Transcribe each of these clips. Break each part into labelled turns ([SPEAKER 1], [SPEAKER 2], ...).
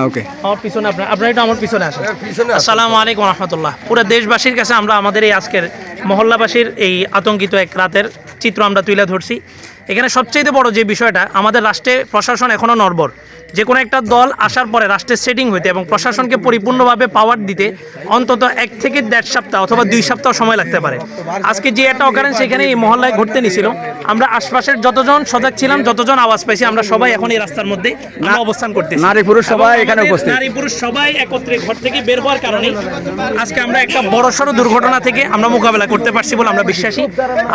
[SPEAKER 1] ওকে,
[SPEAKER 2] আমার পিছনে আপনারা একটু আমার পিছনে আসেন। আসসালামু আলাইকুম রহমতুল্লাহ। পুরো দেশবাসীর কাছে আমরা আমাদের এই আজকের মহল্লাবাসীর এই আতঙ্কিত এক রাতের চিত্র আমরা তুলে ধরছি। এখানে সবচেয়ে বড় যে বিষয়টা, আমাদের রাষ্ট্রে প্রশাসন এখনও নড়বড়। যে কোনো একটা দল আসার পরে রাষ্ট্রের সেটিং হইতে এবং প্রশাসনকে পরিপূর্ণভাবে পাওয়ার দিতে অন্তত 1 থেকে 1.5 সপ্তাহ অথবা 2 সপ্তাহ সময় লাগতে পারে। আজকে যে একটা অকারেন্স এখানে এই মহল্লায় ঘটতে নিছিল, আমরা আশপাশের যতজন সজাগ ছিলাম, যতজন আওয়াজ পাইছি, আমরা সবাই এখন এই রাস্তার মধ্যে অবস্থান করতেছি।
[SPEAKER 1] নারী পুরুষ সবাই এখানে উপস্থিত।
[SPEAKER 2] নারী পুরুষ সবাই একত্রে ঘর থেকে বের হওয়ার কারণে আজকে আমরা একটা বড়সড় দুর্ঘটনা থেকে আমরা মোকাবেলা করতে পারছি বলে আমরা বিশ্বাসী।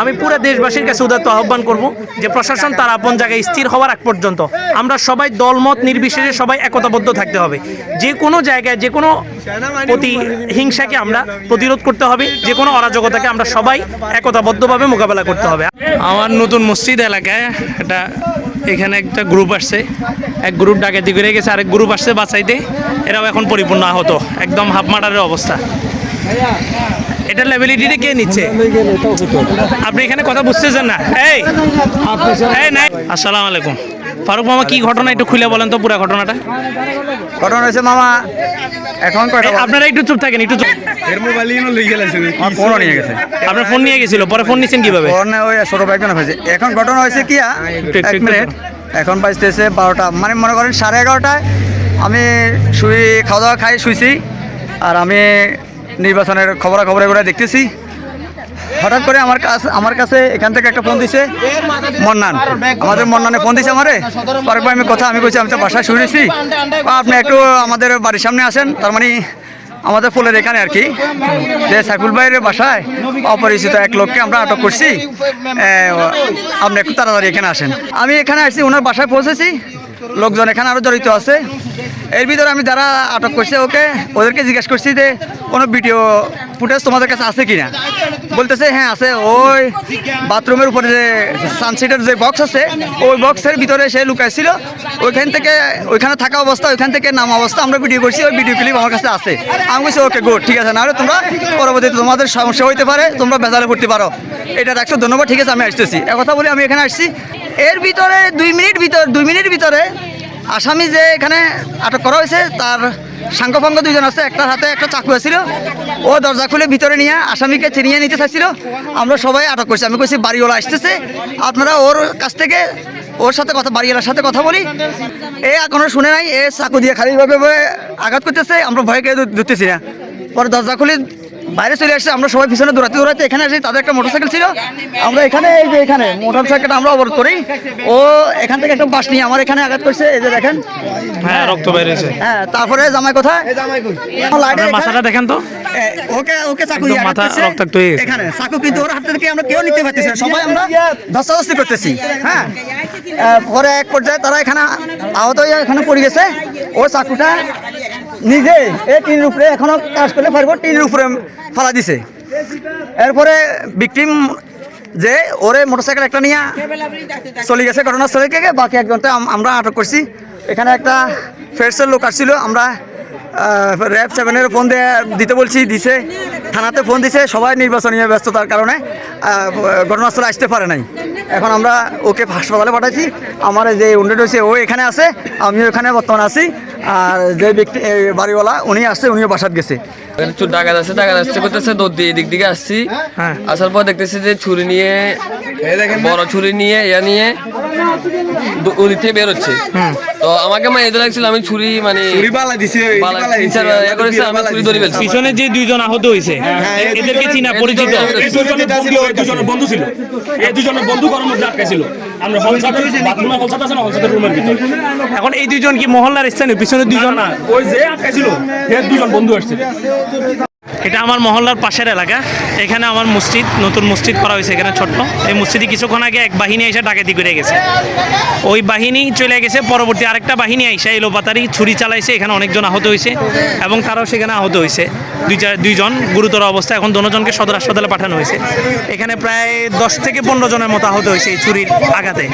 [SPEAKER 2] আমি পুরো দেশবাসীর কাছে উদাত্ত আহ্বান করব যে প্রশাসন তার আপন জায়গায় স্থির হওয়ার আগ পর্যন্ত আমরা সবাই দলমত নির্বিশেষে সবাই একতাবদ্ধ থাকতে হবে। যে কোনো জায়গায় যে কোনো হিংসাকে আমরা প্রতিরোধ করতে হবে, যে কোনো অরাজকতাকে আমরা সবাই একতাবদ্ধভাবে মোকাবেলা করতে হবে। আমার নতুন মসজিদ এলাকায় এটা এখানে একটা গ্রুপ আসছে, এক গ্রুপ ডাকাতি করে গেছে, আরেক গ্রুপ আসছে বাঁচাইতে। এরাও এখন পরিপূর্ণ আহত, একদম হাফ মার্ডারের অবস্থা। এটার লেবিলিটিটা কে নিচ্ছে? আপনি এখানে কথা বুঝতেছেন না? এই নাই। আসসালামু আলাইকুম ফারুক মামা, কি ঘটনা একটু খুলে বলেন তো পুরো ঘটনাটা।
[SPEAKER 1] ঘটনা হয়েছে মামা, এখন
[SPEAKER 2] আপনারা একটু চুপ থাকেন, একটু চুপ।
[SPEAKER 1] ফোন নিয়ে গেছে,
[SPEAKER 2] আপনার ফোন নিয়ে গেছিল, পরে ফোন নিচ্ছেন কিভাবে?
[SPEAKER 1] ওই ছোট ভাই হয়েছে। এখন ঘটনা হয়েছে কি, 1 মিনিট, এখন বাজতেছে 12টা, মানে মনে করেন 11:30টায় আমি খাওয়া দাওয়া খাই শুইছি। আর আমি নির্বাচনের খবরাখবর এগুলো দেখতেছি। হঠাৎ করে আমার কাছে এখান থেকে একটা ফোন দিছে মন্নান, আমাদের মন্নানে ফোন দিছে আমারে। ফারুক ভাই আমি কইছি আমি তো বাসায় শুনেছি, আপনি একটু আমাদের বাড়ির সামনে আসেন। তার মানে আমাদের ফুলের এখানে আর কি, যে সাইফুল ভাইয়ের বাসায় অপরিচিত এক লোককে আমরা আটক করছি, আপনি একটু তাড়াতাড়ি এখানে আসেন। আমি এখানে আসছি, ওনার বাসায় পৌঁছেছি, লোকজন এখানে আরও জড়িত আছে। এর ভিতরে আমি যারা আটক করছে ওদেরকে জিজ্ঞেস করছি যে কোনো ভিডিও ফুটেজ তোমাদের কাছে আছে কিনা। বলতেছে হ্যাঁ আছে, ওই বাথরুমের উপরে যে সানসিটের যে বক্স আছে, ওই বক্সের ভিতরে সে লুকাইছিল। ওইখানে থাকা অবস্থা, ওইখান থেকে নামা অবস্থা আমরা ভিডিও করছি, ওই ভিডিও ক্লিপ আমার কাছে আছে। আমি বলছি ওকে গুড, ঠিক আছে, নাহলে তোমরা পরবর্তীতে তোমাদের সমস্যা হইতে পারে, তোমরা বেজালে পড়তে পারো। এটা দেখছো, ধন্যবাদ, ঠিক আছে, আমি আসতেছি। কথা বলি আমি এখানে আসছি। এর ভিতরে 2 মিনিট ভিতরে আসামি যে এখানে আটক করা হয়েছে তার সাঙ্গফাঙ্গ 2 জন আছে, একটার হাতে একটা চাকু আছিল। ও দরজা খুলে ভিতরে নিয়ে আসামিকে চিনিয়ে নিতে চাইছিল। আমরা সবাই আটক করছি। আমি কইছি বাড়িওয়ালা আসতেছে, আপনারা ওর কাছ থেকে বাড়িওয়ালার সাথে কথা বলি। এখনো শুনে নাই, চাকু দিয়ে খালিভাবে আঘাত করতেছে। আমরা ভয়কে ধরতেছি না। পরে দরজা খুলে বাইরে চলে আসছে। আমরা সবাই পিছনে দৌড়াতে এখানে আসি। তাদের একটা মোটরসাইকেল ছিল, আমরা এখানে মোটরসাইকেলটা আমরা অবরোধ করি। ও এখান থেকে একটা বাস নিয়ে আমার এখানে আঘাত করছে, এই যে দেখেন,
[SPEAKER 2] হ্যাঁ রক্ত বেরিয়েছে।
[SPEAKER 1] হ্যাঁ, তারপরে জামাই কোথায়,
[SPEAKER 2] মাথাটা দেখেন তো,
[SPEAKER 1] ওকে চাকু দিয়ে আঘাত করছে এখানে। চাকু কিন্তু ওর হাত থেকে আমরা কেউ নিতে পারতেছি না, সবাই আমরা ধস্তাধস্তি করতেছি। হ্যাঁ, পরে এক পর্যায়ে তারা এখানে আহত হয়ে এখানে পড়ে গেছে। ও চাকুটা নিজে টিনের উপরে এখনো কাজ করলে পারবো, টিনের উপরে ফালা দিছে। এরপরে ভিকটিম যে ওরে মোটরসাইকেল একটা নিয়ে চলে গেছে ঘটনাস্থলে থেকে। বাকি একজনটা আমরা আটক করছি। এখানে একটা ফেরসের লোক আসছিল, আমরা র্যাব 7-এর ফোন দিতে বলছি, দিছে। থানাতে ফোন দিছে, সবাই নির্বাচনীয় ব্যস্ততার কারণে ঘটনাস্থলে আসতে পারে নাই। এখন আমরা ওকে হাসপাতালে পাঠাইছি। আমার যে উন্ডেড হয়েছে ও এখানে আছে, আমিও এখানে বর্তমানে আছি। আর যে ব্যক্তি বাড়িওয়ালা উনি আসছে, উনিও বাসাত গেছে।
[SPEAKER 3] ডাকাত আসছে করতেছে, দৌড় দিয়ে এদিক দিকে আসছি। আসার পর দেখতেছি যে ছুরি নিয়ে, বড় ছুরি নিয়ে ওদিক থেকে বেরোচ্ছে। তো আমাকে এদের লাগছিল, আমি ছুরি আমি ছুরি ধরে ফেলছি।
[SPEAKER 2] পিছনে যে 2 জন আহত হয়েছে এদেরকে চিনা পরিচিত, বন্ধু ছিল। এই 2 জনের বন্ধু ঘরের মধ্যে আটকে ছিল। আমরা এখন এই 2 জন কি মহল্লার স্থানীয়? পিছনে 2 জন না, ওই যে আটকে ছিল 2 জন বন্ধু আসছে। এটা আমার মহল্লার পাশের এলাকা। এখানে আমার মসজিদ, নতুন মসজিদ করা হয়েছে এখানে ছোট্ট। এই মসজিদে কিছুক্ষণ আগে এক বাহিনী এসে ডাকাতি করে গেছে। ওই বাহিনী চলে গেছে, পরবর্তী আরেকটা বাহিনী এসে এলোপাতারি ছুরি চালাইছে। এখানে অনেকজন আহত হয়েছে এবং তারাও সেখানে আহত হয়েছে। 2 জন গুরুতর অবস্থা। এখন দুজনকে সদর হাসপাতালে পাঠানো হয়েছে। এখানে প্রায় 10 থেকে 15 জনের মতো আহত হয়েছে এই ছুরির আঘাতে।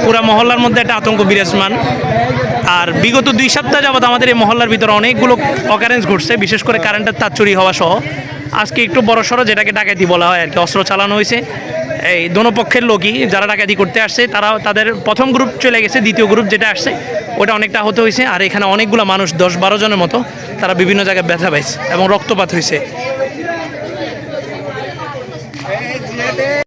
[SPEAKER 2] পুরা মহল্লার মধ্যে একটা আতঙ্ক বিরাজমান। আর বিগত 2 সপ্তাহ যাবত আমাদের এই মহল্লার ভিতরে অনেকগুলো অকারেন্স ঘটছে, বিশেষ করে কারেন্টের তার চুরি হওয়া সহ। আজকে একটু বড়সড়, যেটাকে ডাকাতি বলা হয় আর কি, অস্ত্র চালানো হয়েছে। এই দোনো পক্ষের লোকই যারা ডাকাতি করতে আসছে, তাদের প্রথম গ্রুপ চলে গেছে, দ্বিতীয় গ্রুপ যেটা আসছে ওটা অনেকটা আহত হয়েছে। আর এখানে অনেকগুলো মানুষ 10-12 জনের মতো তারা বিভিন্ন জায়গায় ব্যথা পাইছে এবং রক্তপাত হয়েছে।